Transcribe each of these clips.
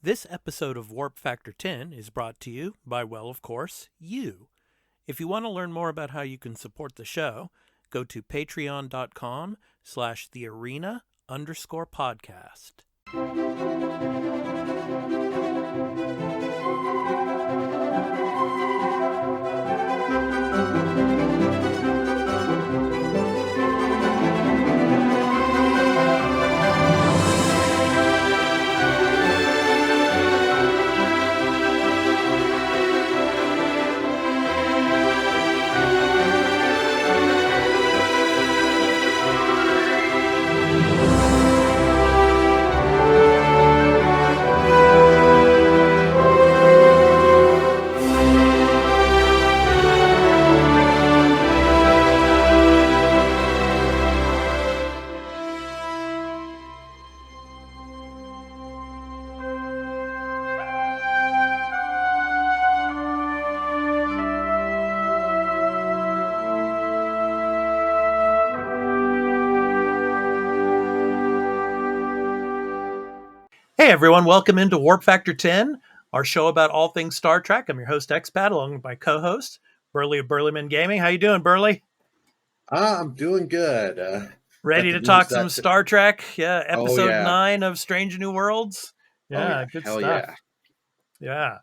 This episode of Warp Factor 10 is brought to you by, well, of course, you. If you want to learn more about how you can support the show, go to patreon.com/thearena_podcast. Hey everyone, welcome into Warp Factor 10, our show about all things Star Trek. I'm your host Expat, along with my co-host Burley of Burleyman Gaming. How you doing, Burley? I'm doing good. Got Ready the to news talk some that. Star Trek? Yeah, Oh episode yeah. 9 of Strange New Worlds. Oh Yeah, yeah. good Hell stuff. yeah. Yeah.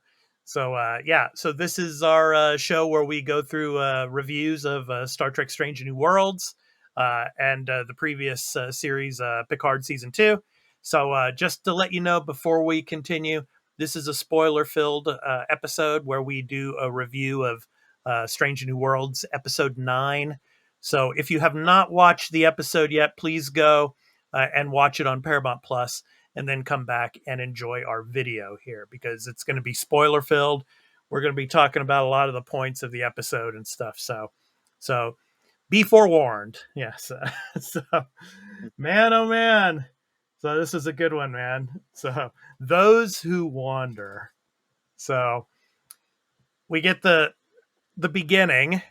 So this is our show where we go through reviews of Star Trek Strange New Worlds and the previous series, Picard Season 2. So just to let you know before we continue, this is a spoiler-filled episode where we do a review of Strange New Worlds, Episode 9. So if you have not watched the episode yet, please go and watch it on Paramount Plus and then come back and enjoy our video here because it's going to be spoiler filled. We're going to be talking about a lot of the points of the episode and stuff. So be forewarned. Yes. So, man, oh man. So this is a good one, man. So those who wander. So we get the beginning,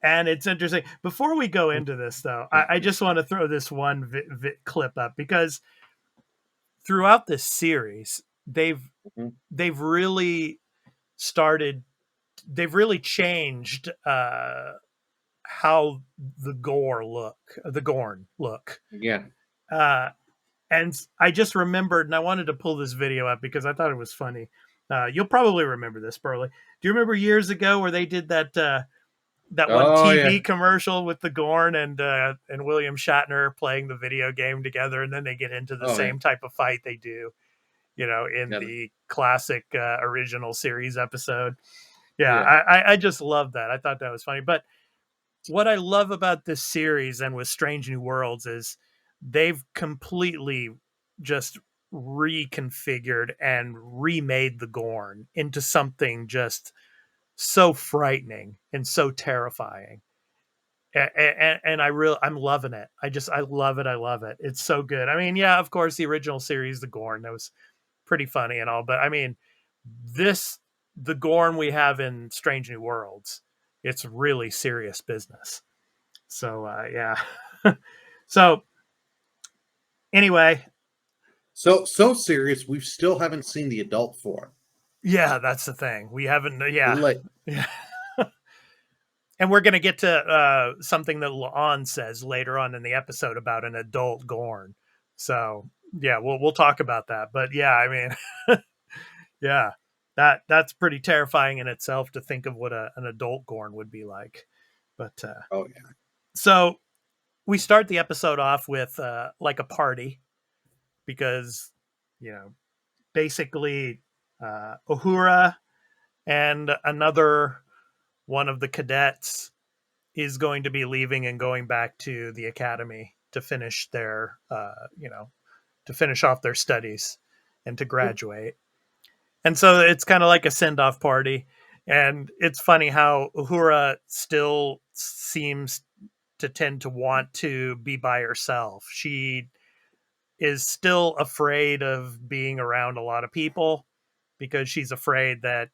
and it's interesting. Before we go into this, though, I just want to throw this one clip up because throughout this series, Mhm. they've really started they've really changed how the Gorn look. Yeah. Uh, and I just remembered, and I wanted to pull this video up because I thought it was funny. You'll probably remember this, Burley. Do you remember years ago where they did that one Oh TV yeah. commercial with the Gorn and William Shatner playing the video game together, and then they get into the Oh yeah. same type of fight they do, in Yeah. the classic original series episode. Yeah, Yeah. I just love that. I thought that was funny. But what I love about this series and with Strange New Worlds is they've completely just reconfigured and remade the Gorn into something just so frightening and so terrifying. And I'm loving it. I love it. I love it. It's so good. I mean, yeah, of course, the original series, the Gorn, that was pretty funny and all, but I mean, this the Gorn we have in Strange New Worlds, it's really serious business. So yeah. So anyway, So serious. We still haven't seen the adult form. yeah, that's the thing. We haven't. Yeah, Like. yeah. And we're gonna get to something that La'an says later on in the episode about an adult Gorn. So yeah, we'll talk about that. But yeah, I mean, yeah, that's pretty terrifying in itself to think of what an adult Gorn would be like. But Oh yeah. so we start the episode off with like a party because you know basically Uhura and another one of the cadets is going to be leaving and going back to the academy to finish their to finish off their studies and to graduate. And so it's kind of like a send off party. And it's funny how Uhura still seems to tend to want to be by herself. She is still afraid of being around a lot of people because she's afraid that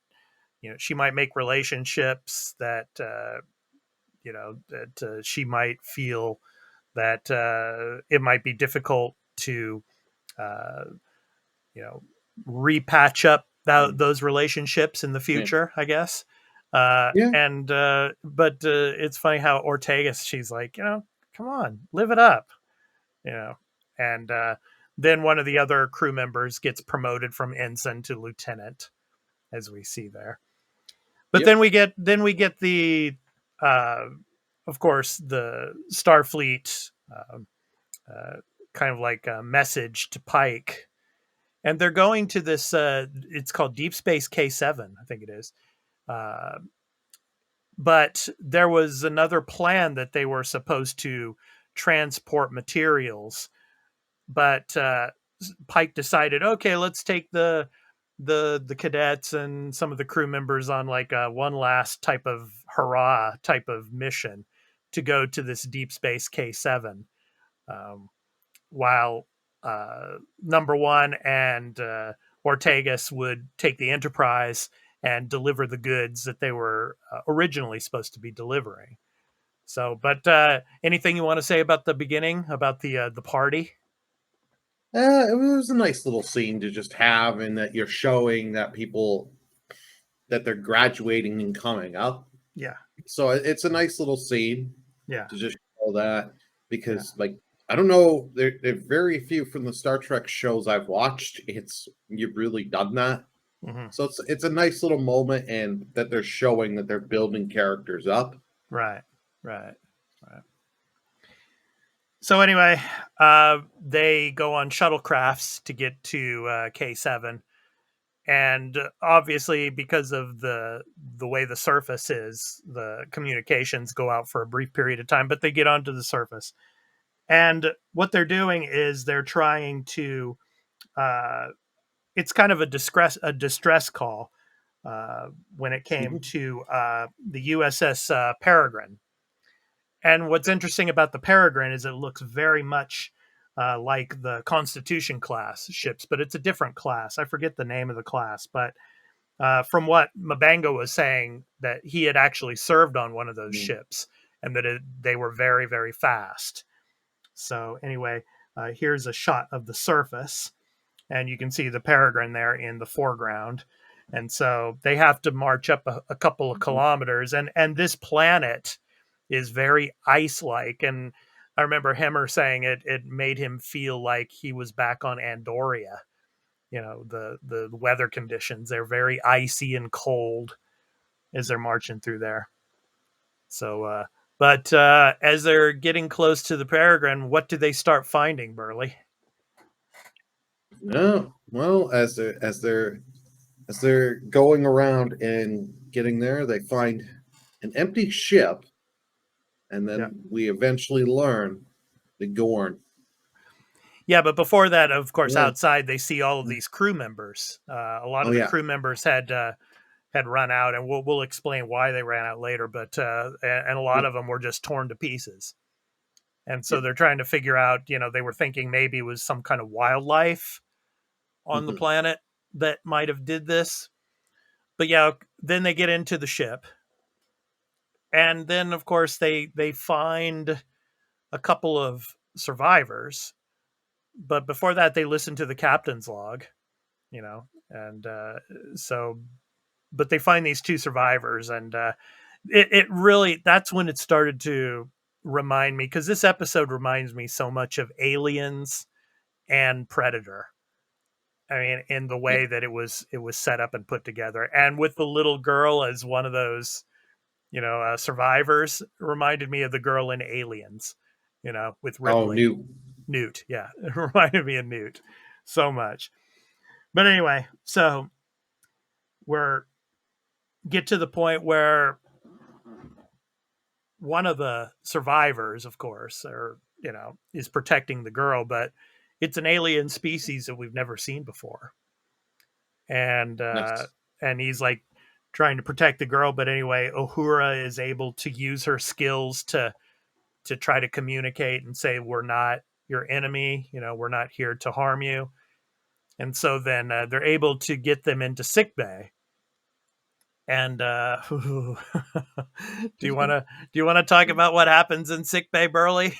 she might make relationships that she might feel that it might be difficult to uh, you know repatch up those relationships in the Yeah. future, I guess. Yeah. And but it's funny how Ortega, she's like, come on, live it up, you know. And then one of the other crew members gets promoted from ensign to lieutenant, as we see there. But Yep. then we get the, uh, of course, the Starfleet uh, kind of like a message to Pike, and they're going to this. It's called Deep Space K7, I think it is. Uh, but there was another plan that they were supposed to transport materials, but Pike decided, okay, let's take the cadets and some of the crew members on like one last type of hurrah type of mission to go to this Deep Space K7, um, while number one and Ortegas would take the Enterprise and deliver the goods that they were originally supposed to be delivering. So, but anything you want to say about the beginning, about the party? It was a nice little scene to just have, and that you're showing that people that they're graduating and coming up. Yeah, So it's a nice little scene yeah, to just show that, yeah. because, like, I don't know, there are very few from the Star Trek shows I've watched. It's you've really done that. Hmm. So it's a nice little moment, and that they're showing that they're building characters up. Right, right, right. So anyway, they go on shuttlecrafts to get to K7, and obviously because of the way the surface is, the communications go out for a brief period of time, but they get onto the surface. And what they're doing is they're trying to. Uh, it's kind of a distress call when it came Mhm. to the USS Peregrine. And what's interesting about the Peregrine is it looks very much like the Constitution class ships, but it's a different class. I forget the name of the class, but from what Mabango was saying, that he had actually served on one of those Mm. ships, and that they were very, very fast. So anyway, here's a shot of the surface, and you can see the Peregrine there in the foreground. And so they have to march up a couple of kilometers, and this planet is very ice-like. And I remember Hemmer saying it made him feel like he was back on Andoria. The weather conditions, they're very icy and cold as they're marching through there. So but as they're getting close to the Peregrine, what do they start finding, Burley? No, well, as they're going around and getting there, they find an empty ship, and Yeah. then we eventually learn the Gorn. Yeah, but before that, of course, Yeah. outside they see all of these crew members. A lot Oh of the yeah. crew members had run out, and we'll explain why they ran out later. But and a lot Yep. of them were just torn to pieces, and so Yep. they're trying to figure out. They were thinking maybe it was some kind of wildlife on the Mhm. planet that might have did this. But yeah, then they get into the ship, and then of course they find a couple of survivors. But before that, they listen to the captain's log, and so but they find these two survivors, and it really, that's when it started to remind me, because this episode reminds me so much of Aliens and Predator. I mean, in the Yeah. way that it was set up and put together, and with the little girl as one of those survivors, reminded me of the girl in Aliens, with Oh, Ripley. new. Newt, yeah, it reminded me of Newt so much. But anyway, so we're get to the point where one of the survivors, of course, is protecting the girl, but it's an alien species that we've never seen before, and Nice. he's like trying to protect the girl. But anyway, Uhura is able to use her skills to try to communicate and say, "We're not your enemy. We're not here to harm you." And so then they're able to get them into sickbay. And do you want to talk about what happens in sickbay, Burley?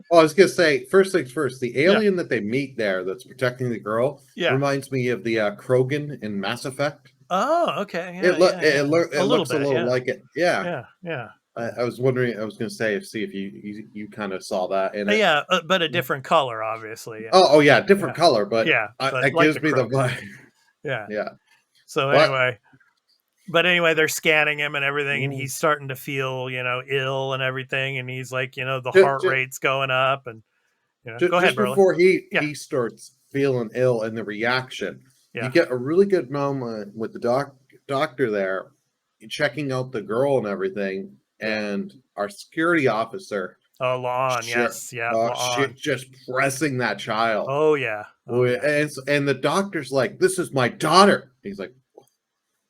Oh, I was gonna say, first things first, the Yeah. alien that they meet there that's protecting the girl Yeah. reminds me of the Krogan in Mass Effect. Oh, okay. Yeah, yeah, yeah. A It little looks a bit. little Yeah. like it. Yeah. Yeah. Yeah. Yeah. I was wondering, I was gonna say, see if you kind of saw that in it. Yeah, but a different color, obviously. Yeah. Oh yeah, different Yeah. color, but Yeah. But it like the gives me the Krogan. vibe. Yeah. Yeah. So But anyway, they're scanning him and everything, and mm, he's starting to feel, ill and everything, and he's like, the just, heart rate's going up, and go ahead, just Burley. before Yeah. he starts feeling ill and the reaction, you Yeah. get a really good moment with the doctor there checking out the girl and everything, Yeah. and our security officer Oh, Lon. Yes. Yeah. shit Lon. just pressing that child. Oh yeah. Oh yeah. And the doctor's like, "This is my daughter." He's like,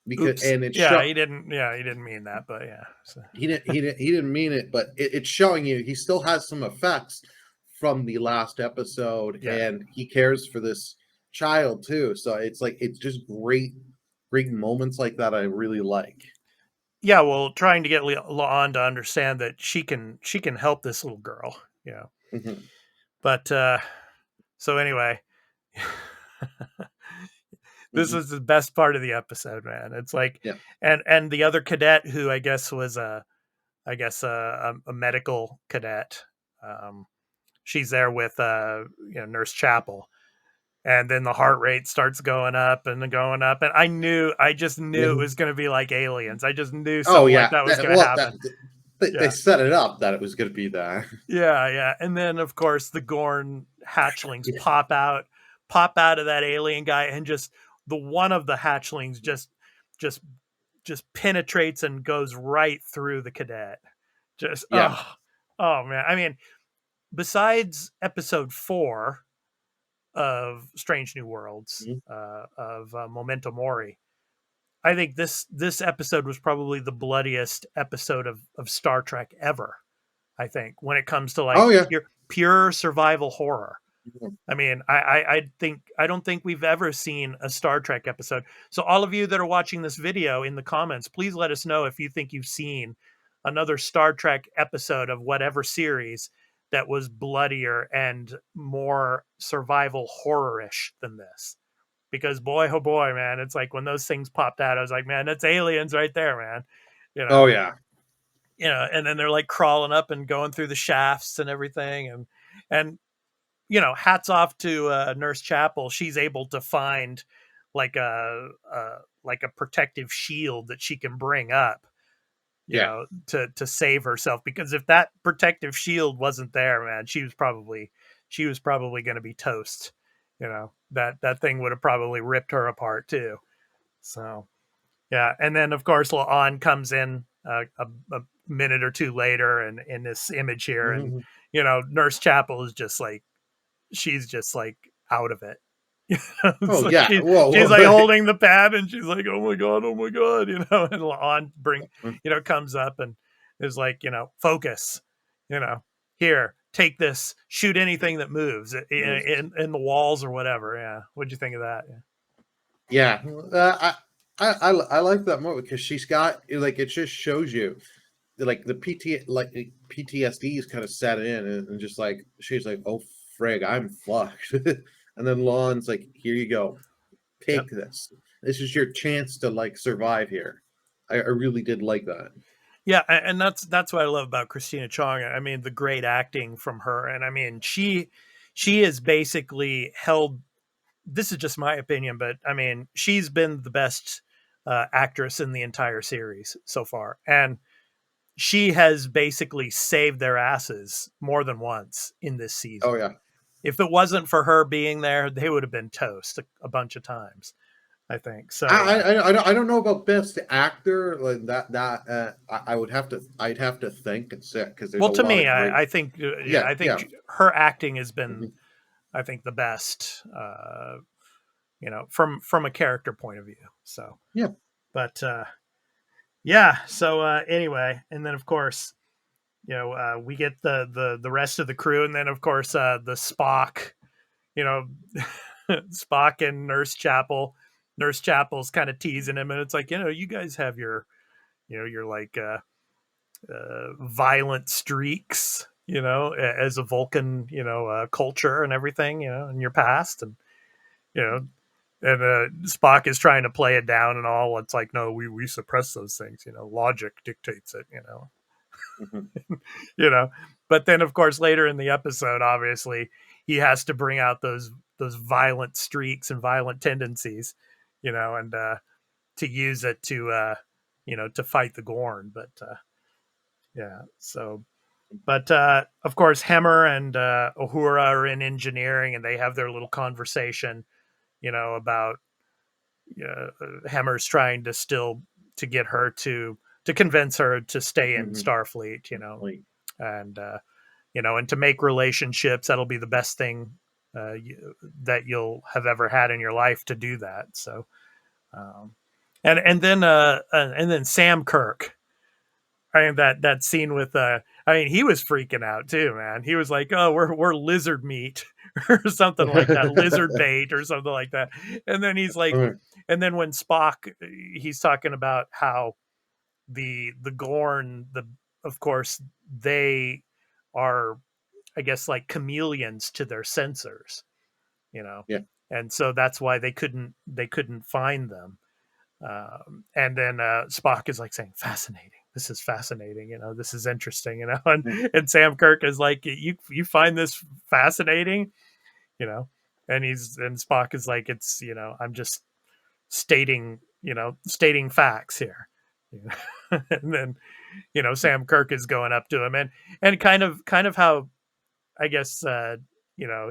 because Oops. and it's Yeah. show He didn't. Yeah. He didn't mean that, but yeah. So, he didn't mean it, but it's showing you he still has some effects from the last episode, yeah. and he cares for this child too. So it's like it's just great moments like that I really like. Yeah. Well, trying to get Lon to understand that she can help this little girl. Mhm, But so anyway, this mhm. was the best part of the episode, man. It's like, Yeah, and the other cadet who I guess was a medical cadet. Um, she's there with Nurse Chapel, and then the heart rate starts going up and going up, and I just knew it yeah. was going to be like Aliens. I just knew Oh something like yeah. that was going to Well, happen. they Yeah. set it up that it was going to be that. Yeah, yeah. And then of course the Gorn hatchlings Yeah, pop out of that alien guy, and just the one of the hatchlings just just penetrates and goes right through the cadet. Just yeah. oh man. I mean, besides episode 4 of Strange New Worlds, Mhm. of Memento Mori, I think this episode was probably the bloodiest episode of Star Trek ever. I think when it comes to like Oh yeah. pure survival horror. Mhm. I mean, I don't think we've ever seen a Star Trek episode. So all of you that are watching this video in the comments, please let us know if you think you've seen another Star Trek episode of whatever series that was bloodier and more survival horror-ish than this. Because boy, oh boy, man, it's like when those things popped out, I was like, man, that's aliens right there, man. You know, Oh yeah. and then they're like crawling up and going through the shafts and everything, and hats off to Nurse Chapel. She's able to find like a protective shield that she can bring up, Yeah. to save herself. Because if that protective shield wasn't there, man, she was probably going to be toast. That thing would have probably ripped her apart too. So yeah, and then of course La'an comes in a minute or two later, and in this image here, and Mhm. Nurse Chapel is just like she's just like out of it. It's Oh like yeah. she's Whoa. like holding the pad, and she's like, oh my god, and La'an comes up and is like, focus, you know, here, take this, shoot anything that moves in the walls or whatever. Yeah, what'd you think of that? Yeah. Yeah, I like that movie because she's got like it just shows you like the PTSD is kind of set in and just like she's like, oh frig, I'm fucked, and then Lon's like, here you go, Yep. take this. This is your chance to like survive here. I really did like that. Yeah, and that's what I love about Christina Chong. I mean, the great acting from her, and I mean, she is basically held. This is just my opinion, but I mean, she's been the best actress in the entire series so far, and she has basically saved their asses more than once in this Oh season. yeah, If it wasn't for her being there, they would have been toast a bunch of times, I think. So, I don't know about best actor like I would have to I'd have to think and sit because there's well, a to lot me, of great. I think, yeah, Yeah, I yeah. think her acting has been, Mhm. I think, the best, from a character point of view. So, Yeah. but yeah. So anyway, and then of course, we get the rest of the crew, and then of course the Spock, you know, Spock and Nurse Chapel. Nurse Chapel's kind of teasing him, and it's like, you guys have your, your like violent streaks, as a Vulcan, culture and everything, in your past, and you know, and Spock is trying to play it down and all. It's like, no, we suppress those things. Logic dictates it. Mhm. you know. But then, of course, later in the episode, obviously, he has to bring out those violent streaks and violent tendencies, and to use it to fight the Gorn. But yeah, so. But of course, Hemmer and Uhura are in engineering, and they have their little conversation, about Hemmer's trying to still to get her to convince her to stay in Mhm. Starfleet, Like, and and to make relationships. That'll be the best thing that you'll have ever had in your life to do that. So, um, and then Sam Kirk. I mean that scene with I mean he was freaking out too, man. He was like, "Oh, we're lizard meat," or something like that, lizard bait or something like that. And then he's like, alright, and then when Spock, he's talking about how the Gorn, the of course they are, I guess, like chameleons to their sensors, you know, yeah. and so that's why they couldn't find them. And then Spock is like saying, "Fascinating. This is fascinating. This is interesting. Mm, And Sam Kirk is like, "You find this fascinating? You know?" And Spock is like, "It's I'm just stating facts here." And then Sam Kirk is going up to him, and kind of how I guess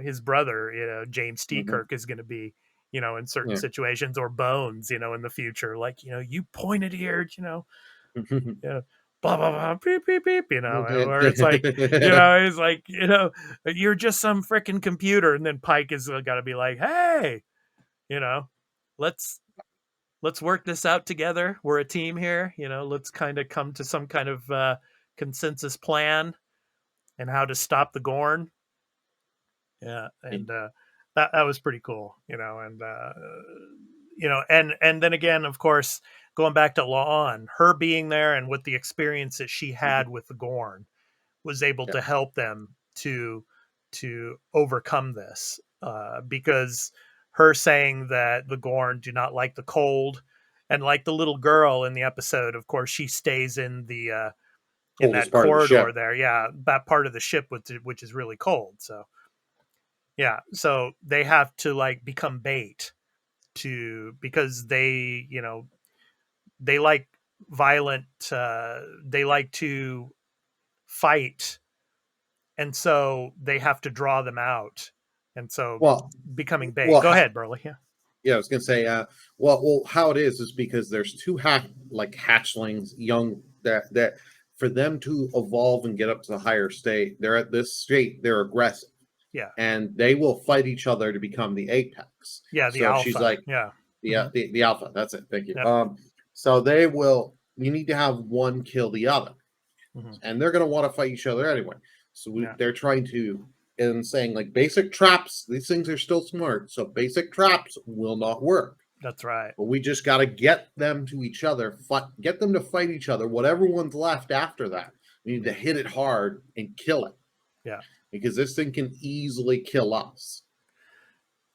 his brother, James T. mhm, Kirk, is going to be, in certain yeah. situations, or Bones, in the future, like you pointed here, yeah, blah blah blah, beep beep beep, and where it's like, he's like, you're just some freaking computer, and then Pike is got to be like, hey, you know, let's let's work this out together. We're a team here, let's kind of come to some kind of consensus plan and how to stop the Gorn. Yeah, and that was pretty cool, and and then again, of course, going back to La'an, her being there and with the experience that she Mhm, had with the Gorn was able yeah. to help them to overcome this, because her saying that the Gorn do not like the cold, and like the little girl in the episode, of course, she stays in that Coldest part of the corridor ship. there, yeah, that part of the ship which is really cold. So yeah, so they have to like become bait to because they like violent they like to fight, and so they have to draw them out, and so Well becoming bait. well, Go ahead, Burley. Yeah, yeah, I was gonna say, well, how it is because there's two like hatchlings, young that for them to evolve and get up to the higher state, they're at this state, they're aggressive, yeah, and they will fight each other to become the apex. yeah, the So she's alpha. like, Yeah. the Hmm. the alpha. That's it. Thank you. Yep. So they will. You need to have one kill the other, Hmm. and they're going to want to fight each other anyway. So Yeah, they're trying to and saying like basic traps. These things are still smart, so basic traps will not work. that's right. But we just got to get them to each other, get them to fight each other. Whatever one's left after that, we need to hit it hard and kill it Yeah. because this thing can easily kill us.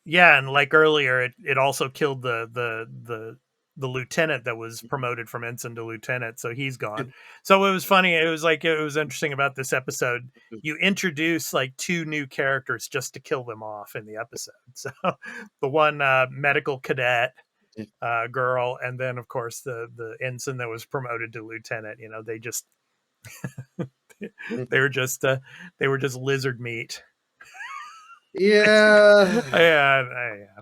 Yeah, and like earlier, it also killed the lieutenant that was promoted from ensign to lieutenant, so he's gone. So it was funny. It was interesting about this episode. You introduce like two new characters just to kill them off in the episode. So the one medical cadet girl, and then of course the ensign that was promoted to lieutenant. They just they were just uh, they were just lizard meat. Yeah, Yeah,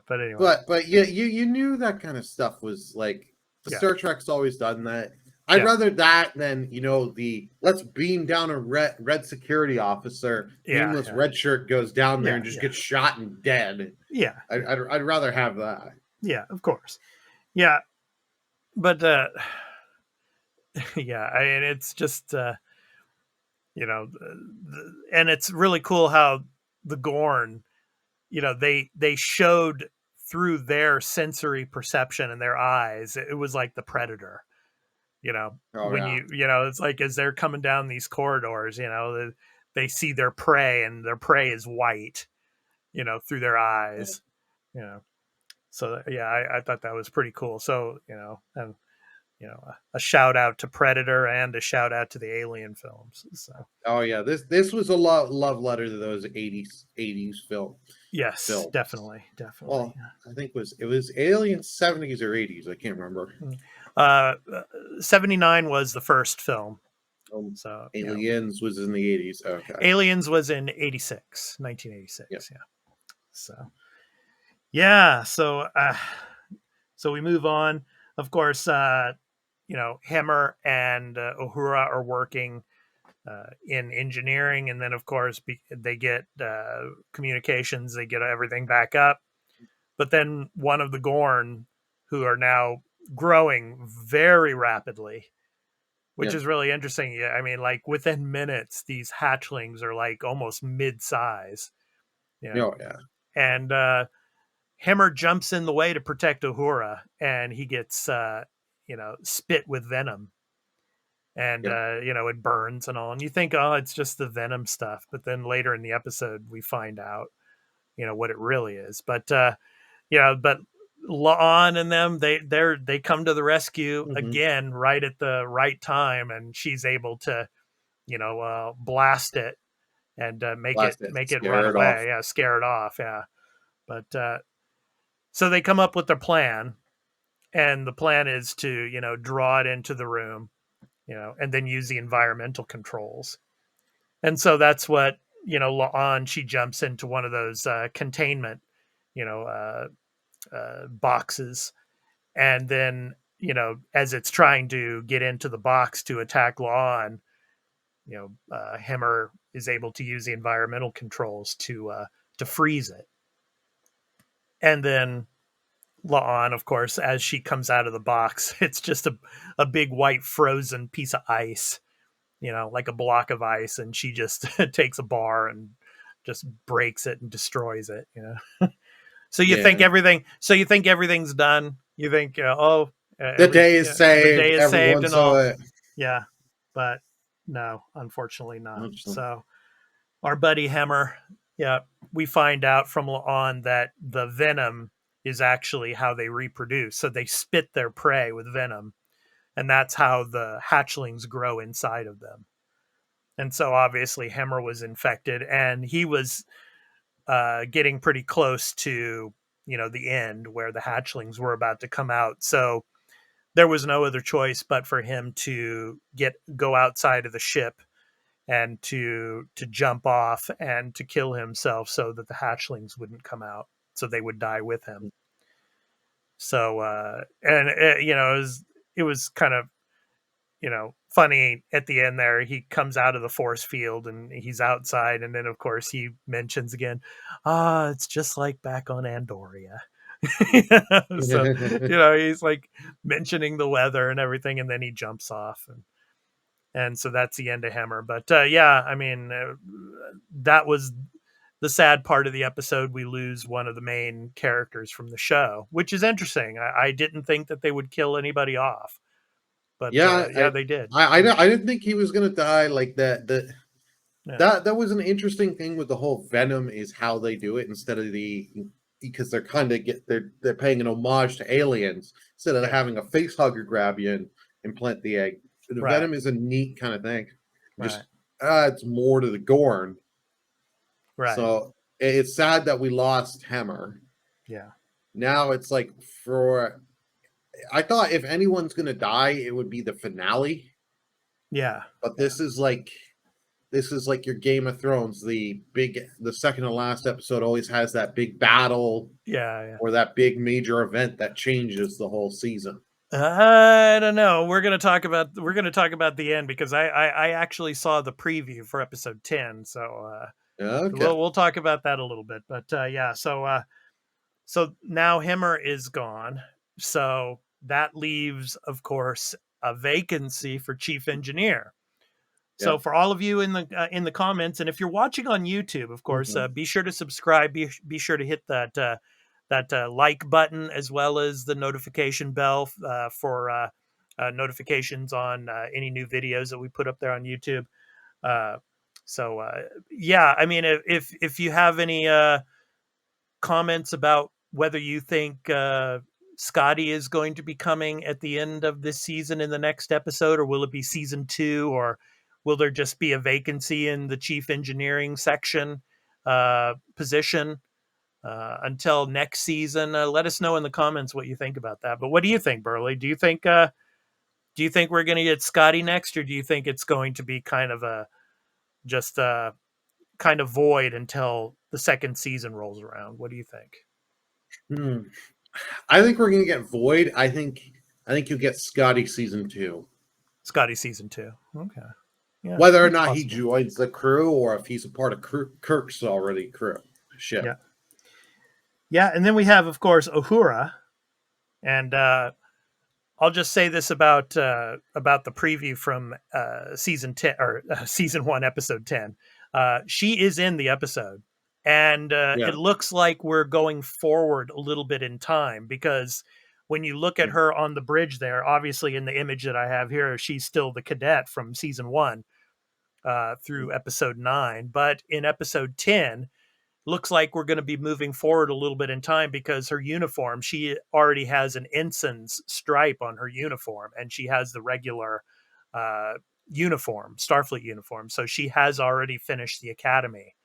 but anyway, but yeah, you knew that kind of stuff was like the yeah, Star Trek's always done that. I'd yeah, rather that than the let's beam down a red security officer, yeah, beamless yeah, red shirt goes down there yeah, and just yeah, gets shot and dead. yeah, I'd, yeah, I'd, I'd rather have that. yeah. Of course, yeah, but yeah, and it's just and it's really cool how the Gorn, they showed through their sensory perception and their eyes. It was like the Predator, Oh when yeah. it's like as they're coming down these corridors, they see their prey, and their prey is white, through their eyes, you know. So yeah, I thought that was pretty cool. So and a shout out to Predator and a shout out to the Alien films. So Oh yeah, this was a love letter to those 80s yes, films. definitely, definitely. Well, I think it was Alien 70s or 80s. I can't remember. Mm. Uh, 79 was the first film. So, Aliens was in the 80s. Okay. Aliens was in Yeah. 1986. Yeah. So, yeah. So we move on. Of course, Hemmer and Uhura are working in engineering. And then, of course, they get communications, they get everything back up. But then one of the Gorn, who are now growing very rapidly, which Yeah. is really interesting. Yeah, I mean, like within minutes, these hatchlings are like almost mid-size, you know. Oh yeah. And Hemmer jumps in the way to protect Uhura, and he gets, spit with venom, and Yeah. it burns and all. And you think, oh, it's just the venom stuff, but then later in the episode, we find out, what it really is. But but La'an and them, they come to the rescue Hmm. again right at the right time, and she's able to blast it and make it Blast it. make it run Scare it off. away. Yeah, scare it off. Yeah, but so they come up with their plan, and the plan is to draw it into the room, and then use the environmental controls. And so that's what La'an, she jumps into one of those containment you know boxes, and then as it's trying to get into the box to attack La'an, Hemmer is able to use the environmental controls to freeze it. And then La'an, of course, as she comes out of the box, it's just a big white frozen piece of ice, like a block of ice, and she just takes a bar and just breaks it and destroys it. So you think Yeah. everything's done. You think, The day is the day saved. is saved Everyone and all. saw it. Yeah, but no, unfortunately not. Unfortunately. So our buddy Hemmer, yeah, we find out from on that the venom is actually how they reproduce. So they spit their prey with venom, and that's how the hatchlings grow inside of them. And so obviously Hemmer was infected, and he was getting pretty close to the end where the hatchlings were about to come out. So there was no other choice but for him to go outside of the ship and to jump off and to kill himself so that the hatchlings wouldn't come out, so they would die with him. So and it was kind of funny at the end there. He comes out of the force field and he's outside, and then of course he mentions again, it's just like back on Andoria. So he's like mentioning the weather and everything, and then he jumps off, and so that's the end of Hemmer. But yeah, I mean, that was the sad part of the episode. We lose one of the main characters from the show, which is interesting. I didn't think that they would kill anybody off, but Yeah, yeah, they did. I didn't think he was gonna die like that. Yeah, That was an interesting thing with the whole Venom is how they do it instead of because they're kind of they're paying an homage to Aliens instead of yeah, having a face hugger grab you and plant the egg. The right, Venom is a neat kind of thing. right, Just adds more to the Gorn. right. So it's sad that we lost Hammer. Yeah, Now it's like for I thought if anyone's gonna die, it would be the finale. yeah, But yeah, this is like your Game of Thrones. The second to last episode always has that big battle yeah, yeah. or that big major event that changes the whole season. I don't know. We're gonna talk about the end because I actually saw the preview for episode 10. So Okay. we'll talk about that a little bit. But yeah, so now Hemmer is gone. So that leaves, of course, a vacancy for chief engineer. Yeah. So for all of you in the comments, and if you're watching on YouTube, of course, Mhm. be sure to subscribe. Be sure to hit that like button as well as the notification bell for notifications on any new videos that we put up there on YouTube. Uh, So yeah, I mean, if you have any comments about whether you think Scotty is going to be coming at the end of this season in the next episode, or will it be season 2, or will there just be a vacancy in the chief engineering section position until next season? Let us know in the comments what you think about that. But what do you think, Burley? Do you think we're going to get Scotty next, or do you think it's going to be kind of a just kind of void until the second season rolls around? What do you think? Hmm. I think we're gonna get Void. I think you'll get Scotty season 2. Scotty season 2. Okay. Yeah, Whether or that's not he possible. joins the crew or if he's a part of Kirk's already crew ship. Yeah. Yeah, and then we have, of course, Uhura, and I'll just say this about the preview from season 10 or season 1, episode 10. She is in the episode, and it Yeah. looks like we're going forward a little bit in time because when you look at her on the bridge there, obviously in the image that I have here, she's still the cadet from season 1 through episode 9, but in episode 10 looks like we're going to be moving forward a little bit in time because her uniform, she already has an ensign's stripe on her uniform, and she has the regular uh, uniform, Starfleet uniform. So she has already finished the academy.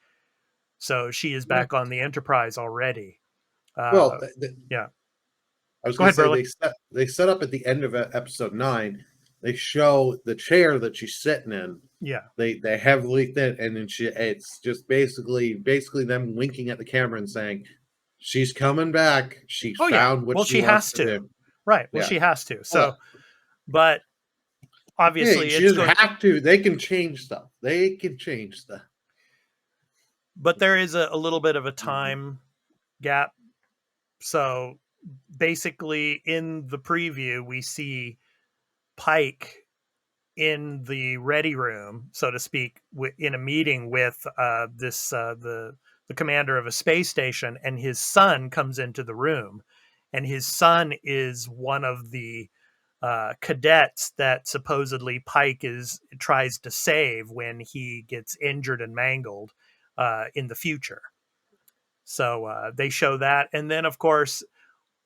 So she is Yeah. back on the Enterprise already. Well, Yeah. I was Go going to ahead, say Burley. they set up at the end of episode 9. They show the chair that she's sitting in. Yeah. They heavily thin, and then it's just basically them winking at the camera and saying she's coming back. She Oh, yeah. found what Well, she she wants has to to. do. Right. Well, Yeah. she has to. Well, So, but yeah, obviously she it's doesn't going, have to. They can change stuff. They can change stuff. but there is a little bit of a Mhm. time gap. So basically in the preview we see Pike in the ready room, so to speak, in a meeting with this the commander of a space station, and his son comes into the room, and his son is one of the cadets that supposedly Pike is tries to save when he gets injured and mangled in the future. So they show that, and then of course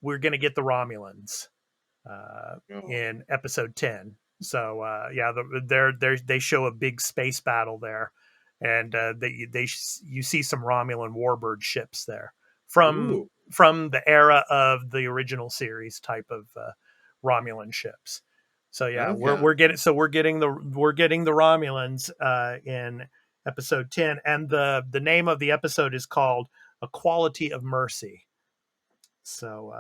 we're going to get the Romulans Oh. in episode 10. So yeah, they show a big space battle there, and you see some Romulan warbird ships there Ooh. from the era of the original series type of Romulan ships. So yeah, Okay. we're getting the Romulans in episode 10, and the name of the episode is called "A Quality of Mercy." So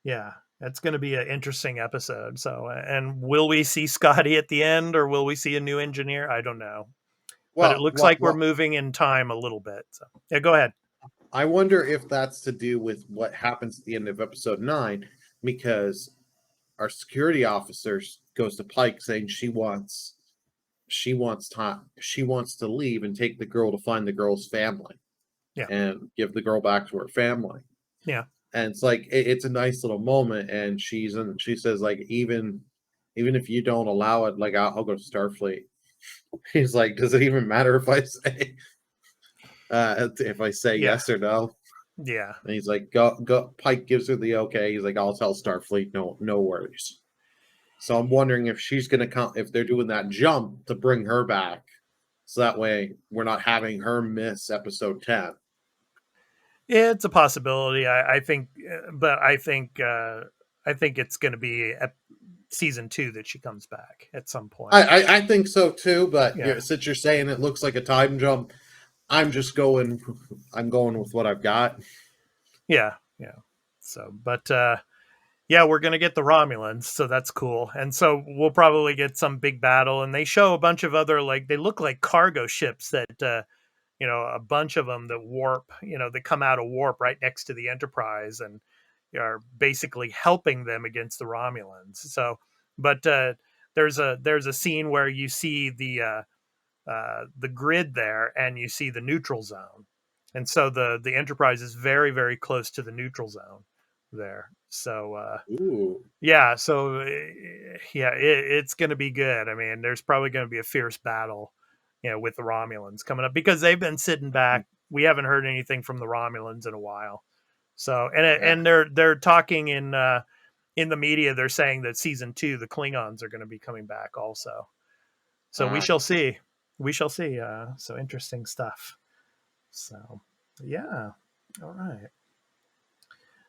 yeah, that's going to be an interesting episode. So, and will we see Scotty at the end, or will we see a new engineer? I don't know, but it Well, looks what like we're what moving in time a little bit. So, yeah, go ahead. I wonder if that's to do with what happens at the end of episode 9, because our security officer goes to Pike saying she wants to leave and take the girl to find the girl's family Yeah, and give the girl back to her family. yeah, And it's like it's a nice little moment, and she says like even if you don't allow it, like I'll go to Starfleet. He's like, does it even matter if I say yeah, yes or no? yeah. And he's like, go. Pike gives her the okay. He's like, I'll tell Starfleet, no worries. So I'm wondering if she's gonna come, if they're doing that jump to bring her back, so that way we're not having her miss episode 10. It's a possibility. I think, but I think it's going to be at season 2 that she comes back at some I, point. I I think so too, but Yeah, since you're saying it looks like a time jump, I'm just going. I'm going with what I've got. yeah, yeah. So, but yeah, we're gonna get the Romulans, so that's cool. And so we'll probably get some big battle. And they show a bunch of other like they look like cargo ships that a bunch of them that warp, that come out of warp right next to the Enterprise and are basically helping them against the Romulans. So, but there's a scene where you see the grid there, and you see the neutral zone, and so the Enterprise is very very close to the neutral zone there. So Ooh, yeah, so yeah, it's going to be good. I mean, there's probably going to be a fierce battle with the Romulans coming up, because they've been sitting back. We haven't heard anything from the Romulans in a while. So Yeah. and they're talking in the media. They're saying that season 2, the Klingons are going to be coming back also. So we Uh, shall see. We shall see. So interesting stuff. So yeah. All right.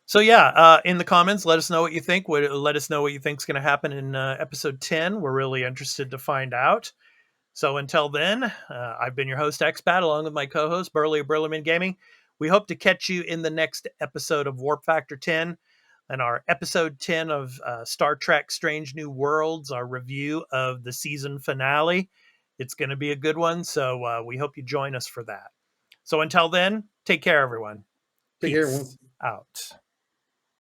So yeah, in the comments, let us know what you think. Let us know what you think is going to happen in episode 10. We're really interested to find out. So until then, I've been your host, Expat, along with my co-host, Burley of Burlerman Gaming. We hope to catch you in the next episode of Warp Factor 10 and our episode 10 of Star Trek Strange New Worlds, our review of the season finale. It's going to be a good one, so we hope you join us for that. So until then, take care, everyone. take care, everyone. Peace out.